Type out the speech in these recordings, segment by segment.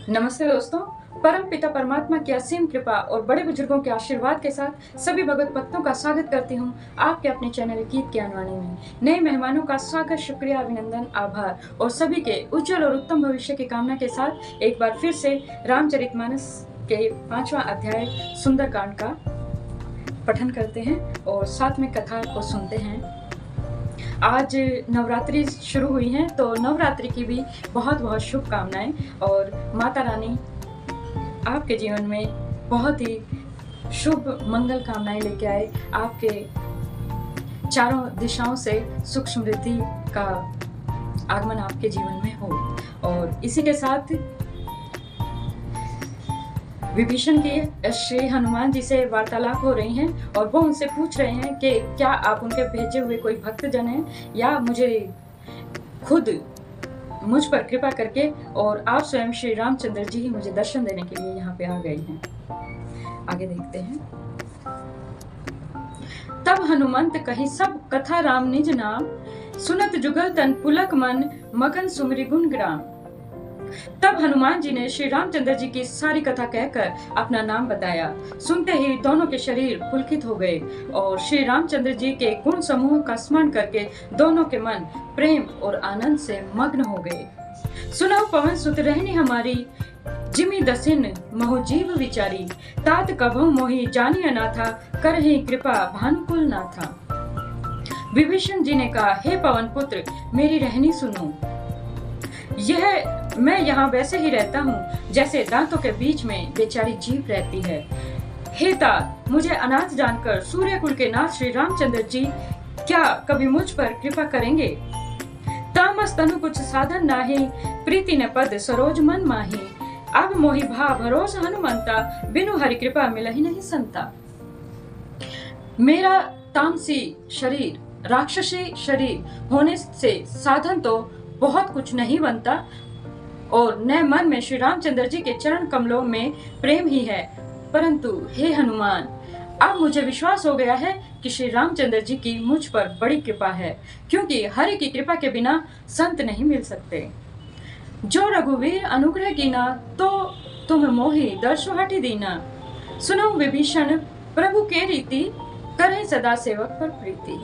नमस्ते दोस्तों। परम पिता परमात्मा की असीम कृपा और बड़े बुजुर्गों के आशीर्वाद के साथ सभी भगवत भक्तों का स्वागत करती हूँ आपके अपने चैनल गीत ज्ञानवाणी में। नए मेहमानों का स्वागत, शुक्रिया, अभिनंदन, आभार और सभी के उज्जवल और उत्तम भविष्य की कामना के साथ एक बार फिर से रामचरितमानस के 5वां अध्याय सुंदरकांड का पठन करते हैं और साथ में कथा को सुनते हैं। आज नवरात्रि शुरू हुई हैं, तो नवरात्रि की भी बहुत बहुत शुभकामनाएं और माता रानी आपके जीवन में बहुत ही शुभ मंगल कामनाएं लेके आए। आपके चारों दिशाओं से सुख समृद्धि का आगमन आपके जीवन में हो। और इसी के साथ विभीषण के श्री हनुमान जी से वार्तालाप हो रही हैं और वो उनसे पूछ रहे हैं कि क्या आप उनके भेजे हुए कोई भक्तजन हैं या मुझे खुद मुझ पर कृपा करके और आप स्वयं श्री रामचंद्र जी ही मुझे दर्शन देने के लिए यहाँ पे आ गए हैं। आगे देखते हैं। तब हनुमंत कही सब कथा राम निज नाम, सुनत जुगल तन पुलक मन, मगन सुमरि गुण ग्राम। तब हनुमान जी ने श्री रामचंद्र जी की सारी कथा कहकर अपना नाम बताया। सुनते ही दोनों के शरीर पुलकित हो गए और श्री रामचंद्र जी के गुण समूह का स्मरण करके दोनों के मन प्रेम और आनंद से मग्न हो गए। सुनो पवन सुत रहनी हमारी, जिमि दसिन महु जीव विचारी, तात कभु मोहि जानी अनाथा, करहि कृपा भानुकुल नाथा। विभीषण जी ने कहा, हे पवन पुत्र, मेरी रहनी सुनो। यह मैं यहाँ वैसे ही रहता हूँ जैसे दांतों के बीच में बेचारी जीव रहती है। हे तात, मुझे अनाथ जानकर सूर्यकुल के नाथ श्री रामचंद्र जी क्या कभी मुझ पर कृपा करेंगे? तामस तनु कुछ साधन नाही, प्रीति न पद सरोज मन माही, अब मोहि भा भरोस हनुमंता, बिनु हरि कृपा मिलहि नहीं संता। मेरा तामसी शरीर, राक्षसी शरीर होने से साधन तो बहुत कुछ नहीं बनता और न मन में श्री रामचंद्र जी के चरण कमलों में प्रेम ही है। परंतु हे हनुमान, अब मुझे विश्वास हो गया है कि श्री रामचंद्र जी की मुझ पर बड़ी कृपा है, क्योंकि हरि की कृपा के बिना संत नहीं मिल सकते। जो रघुवीर अनुग्रह कीना, तो तुम मोहि दर्शो हटि दीना। सुनो विभीषण प्रभु के रीति, करें सदा सेवक पर प्रीति।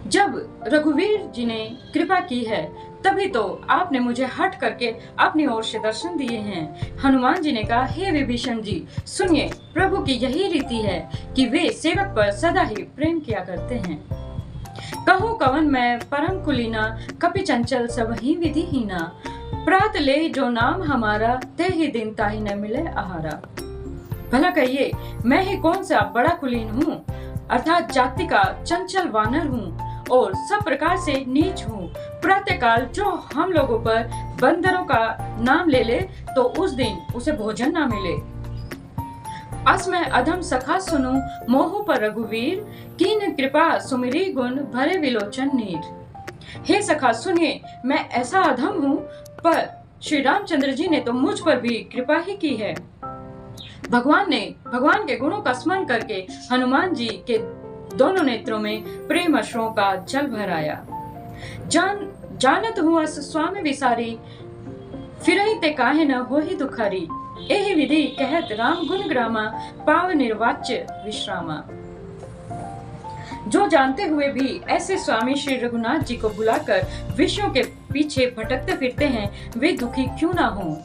जब रघुवीर जी ने कृपा की है तभी तो आपने मुझे हट करके अपनी ओर से दर्शन दिए हैं। हनुमान जी ने कहा, हे विभीषण जी, सुनिए, प्रभु की यही रीति है कि वे सेवक पर सदा ही प्रेम किया करते हैं। कहूँ कवन मैं परम कुलीना, कपि चंचल सब ही विधिहीना, प्रात ले जो नाम हमारा, ते ही दिन ताहि न मिले आहारा। भला कहिए, मैं ही कौन सा बड़ा कुलीन हूँ, अर्थात जाति का चंचल वानर हूँ और सब प्रकार से नीच हूँ। प्रातःकाल जो हम लोगों पर बंदरों का नाम ले ले तो उस दिन उसे भोजन ना मिले। अस मैं अधम सखा सुनूं, मोह पर रघुवीर, कीन कृपा सुमिरी गुण, भरे विलोचन नीर। हे सखा सुनिए, मैं ऐसा अधम हूँ, पर श्री रामचंद्र जी ने तो मुझ पर भी कृपा ही की है। भगवान के गुणों का स्मरण करके हनुमान जी के दोनों नेत्रों में प्रेम अश्रुओं का जल भर आया। जानत हुआ स्वामी विसारी, फिरहि ते काहे न होहि दुखारी, एहि विधि कहत राम गुण ग्रामा, पाव निर्वाच्य विश्रामा। जो जानते हुए भी ऐसे स्वामी श्री रघुनाथ जी को बुलाकर विषयों के पीछे भटकते फिरते हैं, वे दुखी क्यों ना हों।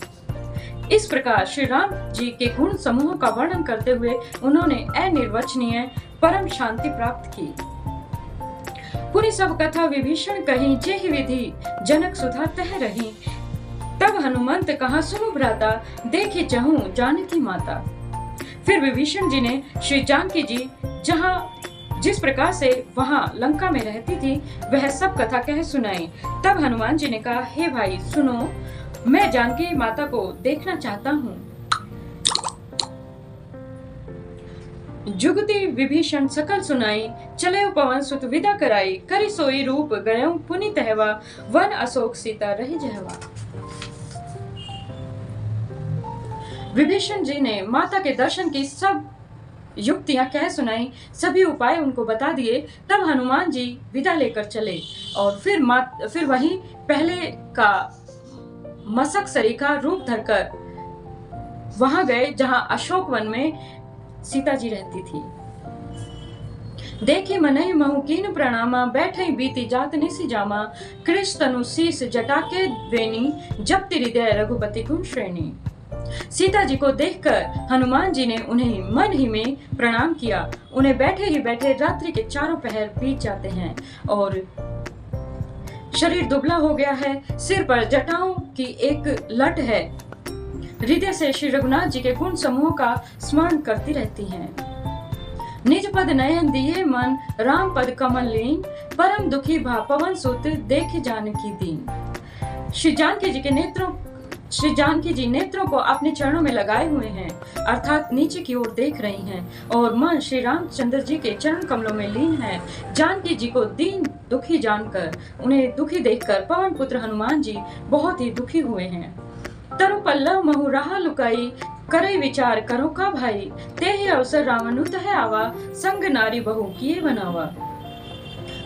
इस प्रकार श्री राम जी के गुण समूह का वर्णन करते हुए उन्होंने अनिर्वचनीय परम शांति प्राप्त की। पूरी सब कथा विभीषण कही, जेहि विधि जनक सुधा तह रही। तब हनुमंत कहा, सुनो भ्राता, देखे चहूं जानकी माता। फिर विभीषण जी ने श्री जानकी जी जिस प्रकार से वहां लंका में रहती थी वह सब कथा कह सुनाई। तब हनुमान जी ने कहा, हे भाई सुनो, मैं जानकी माता को देखना चाहता हूँ। जुगति विभीषण सकल सुनाई, चले पवन सुत विदा कराई, करी सोई रूप गयो पुनि तहवा, वन अशोक सीता रही जहवा। विभीषण जी ने माता के दर्शन की सब युक्तियां कह सुनाई, सभी उपाय उनको बता दिए। तब हनुमान जी विदा लेकर चले और फिर वही पहले का मसक सरीखा रूप धरकर वहां गए जहां अशोक वन में सीता जी रहती थी। देखी मनहि महु कीन प्रणामा, बैठे बीती जात निसी जामा, कृष तनु शीस जटाके वेनी, जब हृदय रघुपति गुण श्रेणी। सीता जी को देखकर हनुमान जी ने उन्हें मन ही में प्रणाम किया। उन्हें बैठे ही बैठे रात्रि के चारों पहर बीत जाते हैं और शरीर दुबला हो गया है, सिर पर जटाओं की एक लट है। हृदय से श्री रघुनाथ जी के गुण समूह का स्मरण करती रहती हैं। निज पद नयन दिए मन, राम पद कमल लीन, परम दुखी भा पवन सुत, देख जानकी दीन। श्री जानकी जी नेत्रों को अपने चरणों में लगाए हुए हैं, अर्थात नीचे की ओर देख रही हैं और मन श्री रामचंद्र जी के चरण कमलों में लीन है। जानकी जी को दीन दुखी जानकर, उन्हें दुखी देखकर पवन पुत्र हनुमान जी बहुत ही दुखी हुए हैं। तरु पल्लव महु राह लुकाई, करे विचार करो का भाई, तेहि अवसर रावणुत है आवा, संग नारी बहु किए बनावा।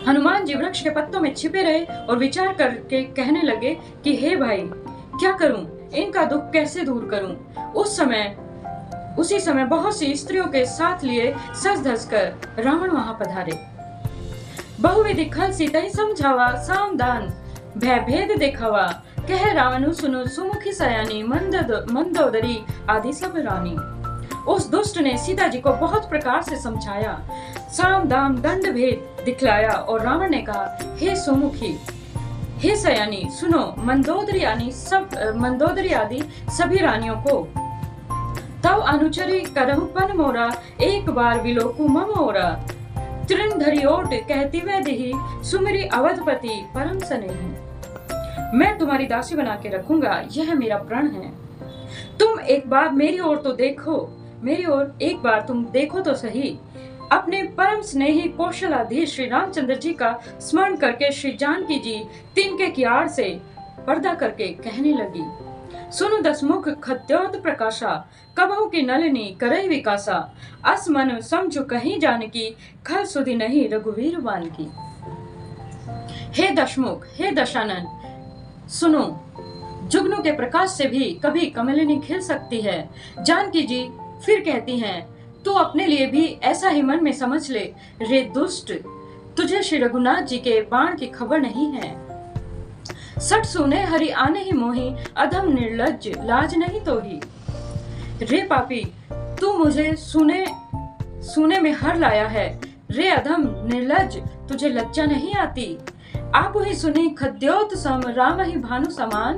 हनुमान जी वृक्ष के पत्तों में छिपे रहे और विचार करके कहने लगे कि हे भाई, क्या करूं, इनका दुख कैसे दूर करूं। उसी समय बहुत सी स्त्रियों के साथ लिए सज धज कर रावण वहां पधारे। बहुविधि खल सीता समझावा, सामदान भय भेद देखावा, कह रावणु सुनो सुमुखी सयानी, मंदोदरी आदि सब रानी। उस दुष्ट ने सीता जी को बहुत प्रकार से समझाया, साम दाम दंड भेद दिखलाया और रावण ने कहा, हे सुमुखी, हे सयानी, सुनो मंदोदरी आदि सभी रानियों को। तव अनुचरी करहु पन मोरा, एक बार विलोकु मम ओरा, तृण धरी ओट कहती वह दिही, सुमिरी अवधपति परम स्नेही। मैं तुम्हारी दासी बना के रखूंगा, यह मेरा प्रण है। तुम एक बार मेरी ओर तो देखो, मेरी ओर एक बार तुम देखो तो सही। अपने परम स्नेही कौशलाधीश श्री रामचंद्र जी का स्मरण करके श्री जानकी जी तिनके की आड़ से पर्दा करके कहने लगी, सुनु दसमुख खद्योत प्रकाशा, कबहु की नलिनी करई विकासा, अस मन समझु कहीं जानकी, खल सुधि नहीं रघुवीर बान की। हे दशमुख, हे दशानन, सुनो, जुगनू के प्रकाश से भी कभी कमलिनी खिल सकती है। जानकी जी फिर कहती हैं, तू अपने लिए भी ऐसा ही मन में समझ ले, रे दुष्ट, तुझे श्री रघुनाथ जी के बाण की खबर नहीं है। सट सुने हरि आने ही मोही, अधम निर्लज्ज लाज नहीं तोही। रे पापी, तू मुझे सुने में हर लाया है, रे अधम निर्लज्ज, तुझे लज्जा नहीं आती। आप ही सुनी खद्योत सम, राम ही भानु समान,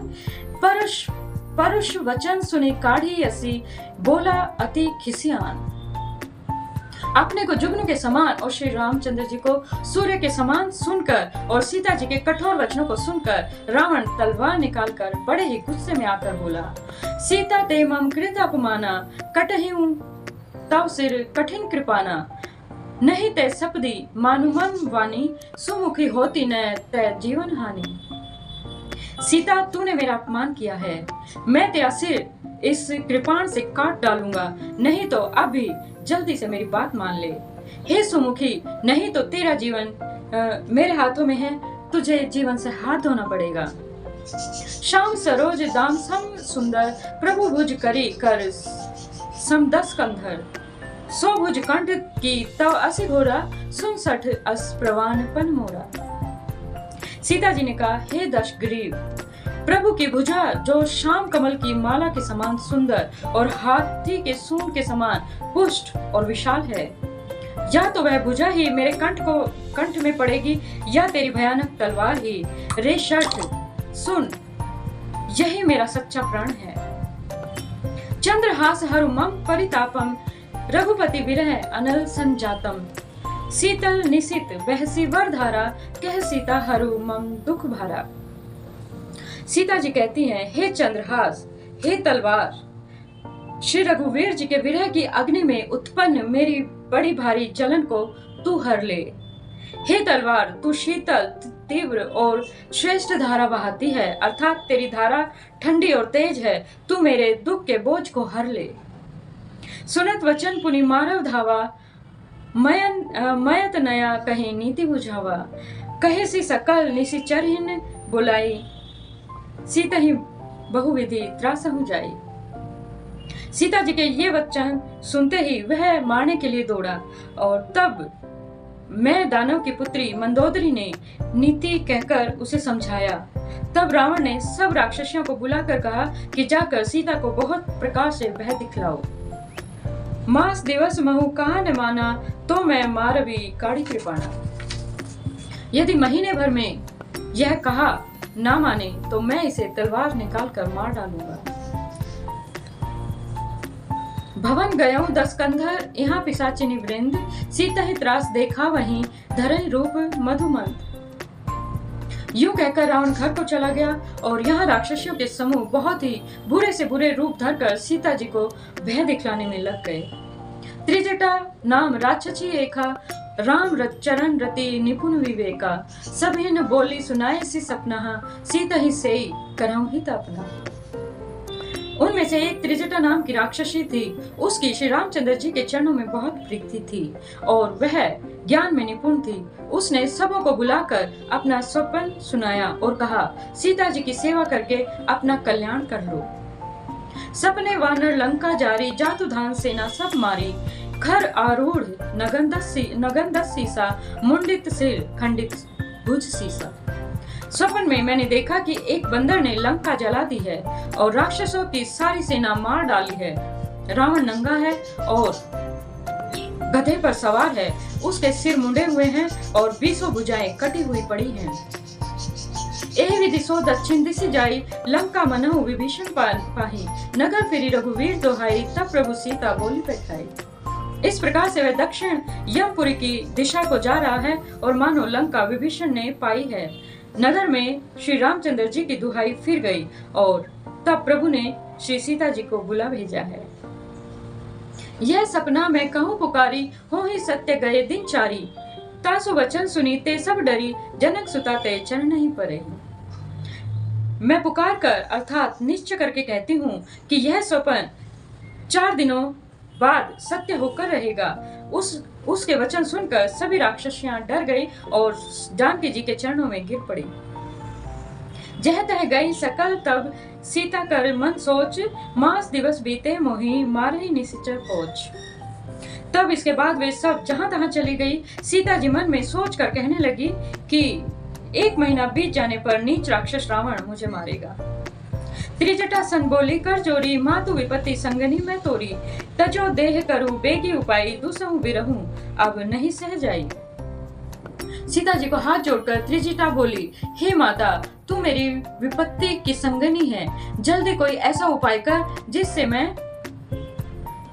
परुष वचन सुनी काढ़ी यसी, बोला अति खिसियान। अपने को जुगनू के समान और श्री रामचंद्र जी को सूर्य के समान सुनकर और सीता जी के कठोर वचनों को सुनकर रावण तलवार निकालकर बड़े ही गुस्से में आकर बोला, सीता ते मम कृत अपमाना, कटहिं तव सिर कठिन कृपाना, नहीं ते सपदी मानु मम वाणी, सुमुखी होती न ते जीवन हानि। सीता, तूने मेरा अपमान किया है, मैं तेरा सिर इस कृपाण से काट डालूंगा, नहीं तो अभी जल्दी से मेरी बात मान ले। हे सुमुखी, नहीं तो तेरा जीवन मेरे हाथों में है, तुझे जीवन से हाथ धोना पड़ेगा। श्याम सरोज दाम सम सुंदर, प्रभु भुज करी कर समदस कंधर, सो भुज कंठ की तव असि घोरा, सुन सठ अस प्रवान पन मोरा। सीता जी ने कहा, हे दशग्रीव, प्रभु की भुजा जो श्याम कमल की माला के समान सुंदर और हाथी के सूंड के समान पुष्ट और विशाल है, या तो वह भुजा ही मेरे कंठ में पड़ेगी या तेरी भयानक तलवार ही। रे शठ, सुन, यही मेरा सच्चा प्राण है। चंद्रहास हरु मम परितापम, रघुपति विरह अनल संजातम, शीतल निशित बहसी वरधारा, कह सीता हरु मम दुख भारा। सीता जी कहती हैं, हे चंद्रहास, हे तलवार, श्री रघुवीर जी के विरह की अग्नि में उत्पन्न मेरी बड़ी भारी जलन को तू हर ले। हे तलवार, तू शीतल, तीव्र और श्रेष्ठ धारा बहाती है, अर्थात तेरी धारा ठंडी और तेज है, तू मेरे दुख के बोझ को हर ले। सुनत वचन पुनि मारव धावा, मयत नया कहीं नीति बुझावा, कहे सी सकल निशिचरहीन बुलाई, सीता ही बहुविधि त्रासहु जाई। सीता जी के ये वचन सुनते ही वह मारने के लिए दौड़ा, और तब मैं दानव की पुत्री मंदोदरी ने नीति कहकर उसे समझाया। तब रावण ने सब राक्षसियों को बुलाकर कहा कि जाकर सीता को बहुत प्रकार से वह दिखलाओ। मास दिवस महु कहा न माना, तो मैं मारवी काढ़ी कृपाणा। यदि महीने भर में यह कहा ना माने तो मैं इसे तलवार निकाल कर मार डालूंगा। भवन गयो 10 कंधर, यहाँ पिशाचिनी वृंद, सीता ही त्रास देखा वहीं धरई रूप मधुमंत। यूं कहकर रावण घर को चला गया, और यहाँ राक्षसियों के समूह बहुत ही बुरे से बुरे रूप धरकर सीता जी को भय दिखलाने में लग गए। त्रिजटा नाम राक्षसी एका, राम चरण रति निपुण विवेका, सभी न बोली सुनाए सी सपना, सीता ही सेई करहु हित अपना। उनमें से एक त्रिजटा नाम की राक्षसी थी। उसकी श्री रामचंद्र जी के चरणों में बहुत प्रीति थी और वह ज्ञान में निपुण थी। उसने सबों को बुलाकर अपना स्वप्न सुनाया और कहा, सीता जी की सेवा करके अपना कल्याण कर लो। सपने वानर लंका जारी, जातु धान सेना सब मारी, खर आरूढ़ नगन दस सीसा, मुंडित सिर खंडित भुज सीसा। स्वप्न में मैंने देखा कि एक बंदर ने लंका जला दी है और राक्षसों की सारी सेना मार डाली है। रावण नंगा है और गधे पर सवार है, उसके सिर मुंडे हुए हैं और 20 भुजाएं कटी हुई पड़ी हैं। एहि दिशो दक्षिण दिशि जाई, लंका मनहु विभीषण पाही, नगर फिरी रघुवीर दोहाई, तब प्रभु सीता बोली बैठाई। इस प्रकार से वह दक्षिण यमपुरी की दिशा को जा रहा है और मानो लंका विभीषण ने पाई है। नगर में श्री रामचंद्र जी की दुहाई फिर गई और तब प्रभु ने श्री सीता जी को बुला भेजा है। यह सपना मैं कहूँ पुकारी, हो ही सत्य गए दिन चारी, तासु वचन सुनी ते सब डरी, जनक सुता ते चरण नहीं परे। मैं पुकार कर अर्थात निश्चय करके कहती हूँ कि यह स्वप्न 4 दिनों बाद सत्य होकर रहेगा। उसके वचन सुनकर सभी राक्षसियां डर गई और जानकी जी के चरणों में गिर पड़ी। जह तह गई सकल तब सीता कर मन सोच, मास दिवस बीते मोही मारही निशिचर पोच। तब इसके बाद वे सब जहां तहां चली गई। सीता जी मन में सोच कर कहने लगी कि 1 महीना बीत जाने पर नीच राक्षस रावण मुझे मारेगा। त्रिजटा सन बोली कर जोरी, मातु विपत्ति संगनी मैं तोरी, तजो देह करूं बेगी उपाय, दुसहु बिरहूं अब नहीं सह जाई। सीता जी को हाथ जोड़कर त्रिजटा बोली, हे माता, तू मेरी विपत्ति की संगनी है, जल्दी कोई ऐसा उपाय कर जिससे मैं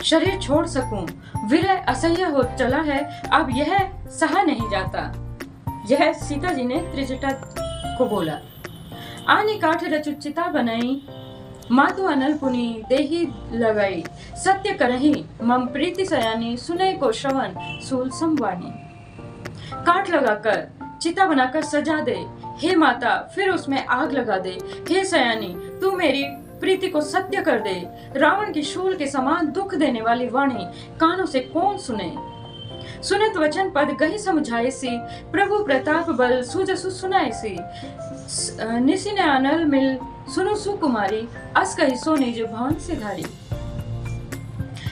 शरीर छोड़ सकूं। विरह असह्य हो चला है, अब यह सहा नहीं जाता। यह सीता जी ने त्रिजटा को बोला। आनी काठ रचुचिता बनाई, मातु अनल पुनी देही लगाई, सत्य करही मम प्रीति सयानी, सुने को श्रवण सूल संवानी। काठ लगाकर चिता बनाकर सजा दे, हे माता, फिर उसमें आग लगा दे। हे सयानी, तू मेरी प्रीति को सत्य कर दे। रावण की शूल के समान दुख देने वाली वाणी कानों से कौन सुने। सुनत वचन पद गही समझाए सी, प्रभु प्रताप बल सुजसु सुनाए सी। निसी ने अनल मिल सुनो सुकुमारी, अस कही सो निज भवन से धारी।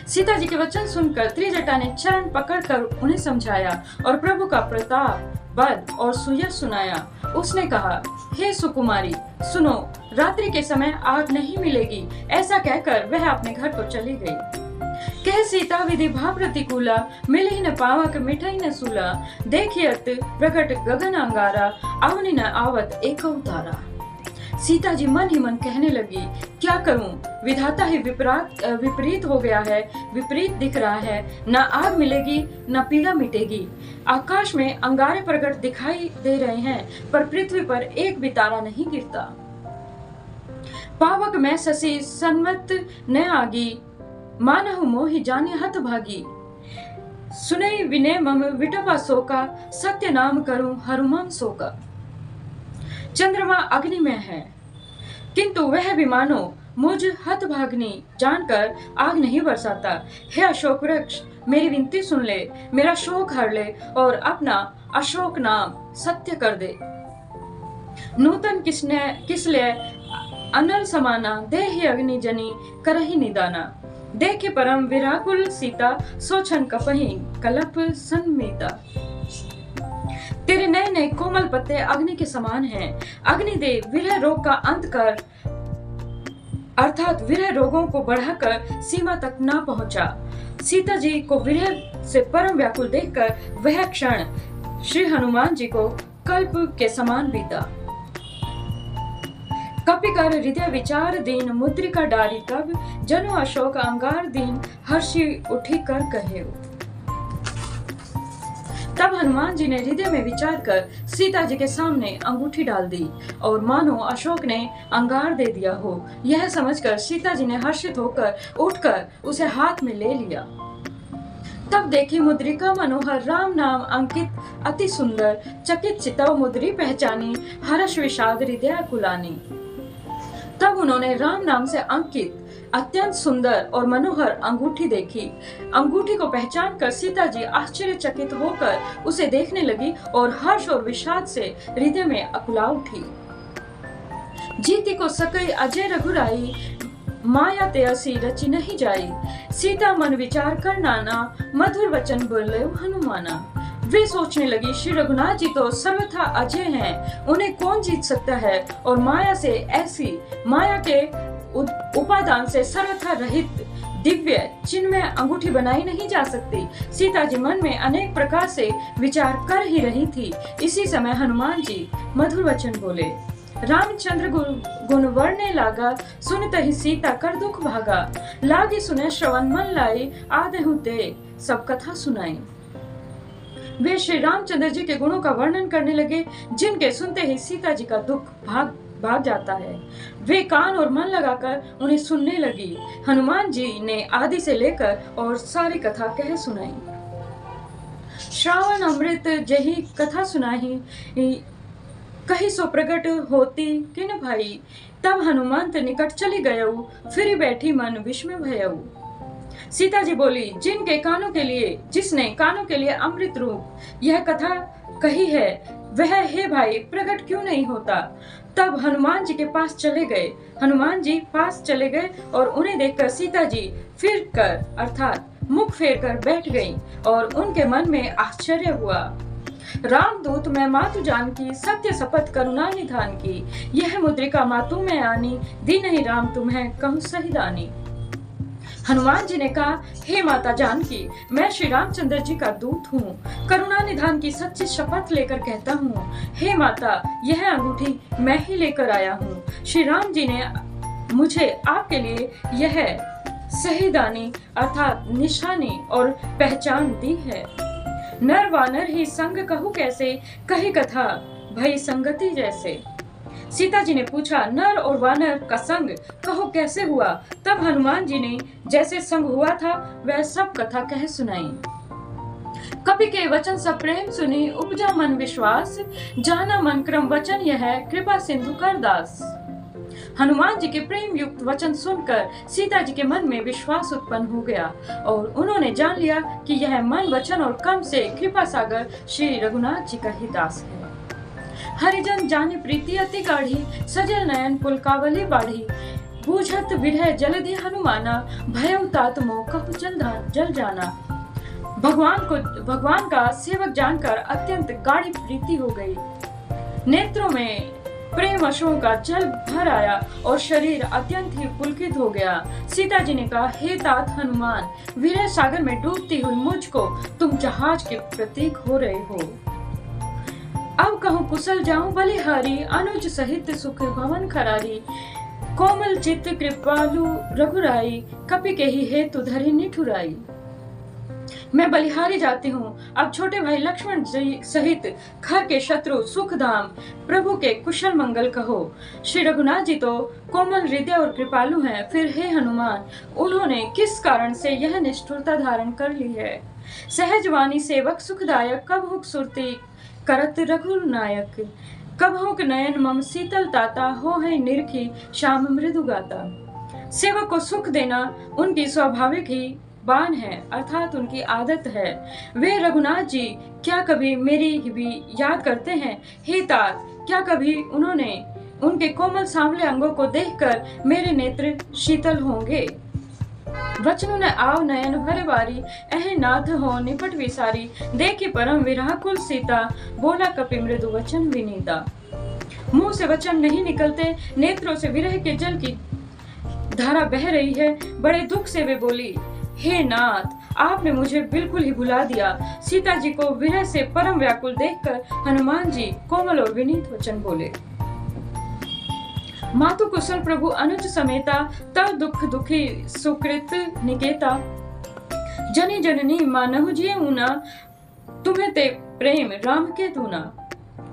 सीता जी के वचन सुनकर त्रिजटा ने चरण पकड़कर उन्हें समझाया और प्रभु का प्रताप बल और सुयश सुनाया। उसने कहा, हे सुकुमारी, सुनो, रात्रि के समय आग नहीं मिलेगी। ऐसा कहकर वह अपने घर को चली गई। कह सीता विधि भा प्रतिकूला, मिली न पावक मिठई न सूला, देखियत प्रकट गगन अंगारा, अवनि न आवत एक उतारा। सीता जी मन ही मन कहने लगी, क्या करूं, विधाता ही विपरीत हो गया है, विपरीत दिख रहा है। न आग मिलेगी न पीड़ा मिटेगी। आकाश में अंगारे प्रकट दिखाई दे रहे हैं, पर पृथ्वी पर एक भी तारा नहीं गिरता। पावक में शशि सन्मत न आगी, मानहु मोहि जाने हत भागी। सुनई विनय मम विटपा शोका, सत्य नाम करूं हरुमम शोका। चंद्रमा अग्नि में है, किंतु वह भी मानो मुझ हतभाग्नि जानकर आग नहीं बरसाता। हे अशोक वृक्ष, मेरी विनती सुन ले, मेरा शोक हर ले और अपना अशोक नाम सत्य कर दे। नूतन किसले अनल समाना देहि अग्नि जनी करहि निदाना। देखे परम विराकुल सीता सोचन कपहि कलप सन्मीता। तेरे नए नए कोमल पत्ते अग्नि के समान हैं। अग्निदेव विरह रोग का अंत कर, अर्थात विरह रोगों को बढ़ाकर सीमा तक ना पहुंचा। सीता जी को विरह से परम व्याकुल देखकर वह क्षण श्री हनुमान जी को कल्प के समान बीता। कपिकर हृदय विचार दीन मुद्रिका डारी तब, जनो अशोक अंगार दीन हर्षि उठी कर कहे। तब हनुमान जी ने हृदय में विचार कर सीता जी के सामने अंगूठी डाल दी और मानो अशोक ने अंगार दे दिया हो, यह समझकर सीता जी ने हर्षित होकर उठकर उसे हाथ में ले लिया। तब देखी मुद्रिका मनोहर राम नाम अंकित अति सुंदर, चकित चितव मुद्री पहचानी हर्ष विषाद हृदय कुलानी। तब उन्होंने राम नाम से अंकित अत्यंत सुंदर और मनोहर अंगूठी देखी। अंगूठी को पहचान कर सीता जी आश्चर्यचकित होकर उसे देखने लगी और हर्ष और विषाद से हृदय में अकुला उठी। जीती को सकई अजय रघुराई, माया ते असी रची नहीं जाई। सीता मन विचार कर नाना, मधुर वचन बोले हनुमाना। वे सोचने लगी, श्री रघुनाथ जी तो सर्वथा अजय हैं, उन्हें कौन जीत सकता है, और माया से ऐसी माया के उपादान से सर्वथा रहित दिव्य चिन्मय अंगूठी बनाई नहीं जा सकती। सीता जी मन में अनेक प्रकार से विचार कर ही रही थी। इसी समय हनुमान जी मधुर वचन बोले। रामचंद्र गुण वर्णे लागा, सुनत ही सीता कर दुख भागा। लागी सुने श्रवण मन लाई, आदेहु ते सब कथा सुनाई। वे श्री रामचंद्र जी के गुणों का वर्णन करने लगे, जिनके सुनते ही सीता जी का दुख भाग जाता है। वे कान और मन लगाकर उन्हें सुनने लगी। हनुमान जी ने आदि से लेकर और सारी कथा कह सुनाई। श्रावण अमृत जही कथा सुनाही, कही सो प्रकट होती किन भाई। तब हनुमंत निकट चली गयऊ, फिर बैठी मन विस्मय भयऊ। सीता जी बोली, जिसने कानों के लिए अमृत रूप यह कथा कही है, वह हे भाई प्रकट क्यों नहीं होता। तब हनुमान जी के पास चले गए। हनुमान जी पास चले गए और उन्हें देखकर सीता जी फिर कर अर्थात मुख फेर कर बैठ गईं और उनके मन में आश्चर्य हुआ। रामदूत मैं मातु जान की, सत्य शपथ करुणा निधान की। यह मुद्रिका मातु में आनी, दी नहीं राम तुम्हें कहूँ सही दानी। हनुमान जी ने कहा, हे माता जानकी, मैं श्री रामचंद्र जी का दूत हूँ, करुणा निधान की सच्ची शपथ लेकर कहता हूँ। हे माता, यह अंगूठी मैं ही लेकर आया हूँ। श्री राम जी ने मुझे आपके लिए यह सही दानी अर्थात निशानी और पहचान दी है। नर वानर ही संग कहूँ कैसे, कही कथा भई संगति जैसे। सीता जी ने पूछा, नर और वानर का संग कहो कैसे हुआ। तब हनुमान जी ने जैसे संग हुआ था वह सब कथा कह सुनाई। कपि के वचन सब प्रेम सुनी, उपजा मन विश्वास। जाना मन क्रम वचन यह है, कृपा सिंधु कर दास। हनुमान जी के प्रेम युक्त वचन सुनकर सीता जी के मन में विश्वास उत्पन्न हो गया और उन्होंने जान लिया कि यह मन वचन और कर्म से कृपा सागर श्री रघुनाथ जी का ही दास है। हरिजन जाने प्रीति अति गाढ़ी, सजल नयन पुलकावली बाढ़ी। बूझत विरह जलधि हनुमाना, भयउ तात मोह कहु जल जाना। भगवान का सेवक जानकर अत्यंत गाढ़ी प्रीति हो गई। नेत्रों में प्रेम अश्रुओं का जल भर आया और शरीर अत्यंत ही पुलकित हो गया। सीता जी ने कहा, हे तात हनुमान, विरह सागर में डूबती हुई मुझको तुम जहाज के प्रतीक हो रहे हो। अब कहूँ कुशल जाऊं बलिहारी, अनुज सहित सुख भवन खरारी। कोमल चित्त कृपालु रघुराई, कपि के ही हेतु धरि निठुराई। मैं बलिहारी जाती हूँ, अब छोटे भाई लक्ष्मण जी सहित खर के शत्रु सुखधाम प्रभु के कुशल मंगल कहो। श्री रघुनाथ जी तो कोमल हृदय और कृपालु हैं, फिर हे हनुमान, उन्होंने किस कारण से यह निष्ठुरता धारण कर ली है। सहजवानी सेवक सुखदायक, कब हुक सुरती करत रघुर नायक। कबहुक नयन मम शीतल ताता, हो है निरखी श्याम मृदु गाता। सेवक को सुख देना उनकी स्वाभाविक ही बान है अर्थात उनकी आदत है। वे रघुनाथ जी क्या कभी मेरी भी याद करते हैं। हे तात, क्या कभी उन्होंने उनके कोमल सांवले अंगों को देखकर मेरे नेत्र शीतल होंगे। वचनों ने आव नयन भर बारी, अह नाथ हो निपट विसारी, देखी परम विरह कुल सीता, बोला कपि मृदु वचन विनीता। मुंह से वचन नहीं निकलते, नेत्रों से विरह के जल की धारा बह रही है। बड़े दुख से वे बोली, हे नाथ, आपने मुझे बिल्कुल ही भुला दिया। सीता जी को विरह से परम व्याकुल देखकर हनुमान जी कोमल और विनीत वचन बोले। मातु कुशल प्रभु अनुज समेता, तब दुख दुखी सुकृत निकेता, जनी जननी मानहु जिय ऊना, तुम्हें ते प्रेम राम के दूना।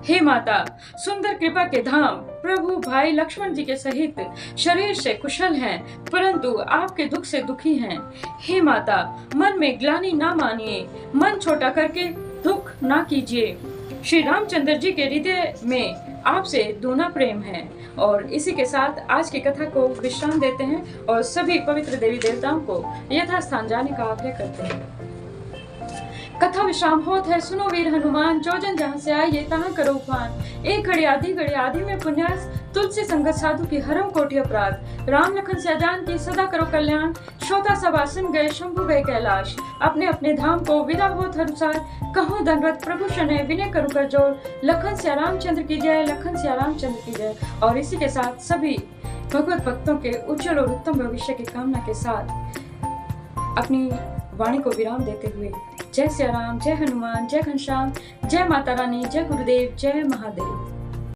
हे माता, सुंदर कृपा के धाम प्रभु भाई लक्ष्मण जी के सहित शरीर से कुशल हैं, परंतु आपके दुख से दुखी हैं। हे माता, मन में ग्लानि ना मानिए, मन छोटा करके दुख ना कीजिए। श्री रामचंद्र जी के हृदय में आपसे दूना प्रेम है। और इसी के साथ आज की कथा को विश्राम देते हैं और सभी पवित्र देवी देवताओं को यथास्थान जाने का आग्रह करते हैं। कथा विश्राम होत है, सुनो वीर हनुमान, जो जन जहाँ से आइए तहाँ करो उपमान। एक घड़ी आधी में पुण्यास, तुलसी संगत साधु की हरम कोटि अपराध। राम लखन से अजान की सदा करो कल्याण, श्रोता सब आसन गए शंभु गए कैलाश। अपने अपने धाम को विदा होत हरुसार, कहूँ दंडवत प्रभु शनै विनय करूँ कर जोर। लखन सिया रामचंद्र की जय, लखन सिया रामचंद्र की जय। और इसी के साथ सभी भगवत भक्तों के उज्जवल और उत्तम भविष्य की कामना के साथ अपनी वाणी को विराम देते हुए जय सिया राम, जय हनुमान, जय घनश्याम, जय माता रानी, जय गुरुदेव, जय महादेव।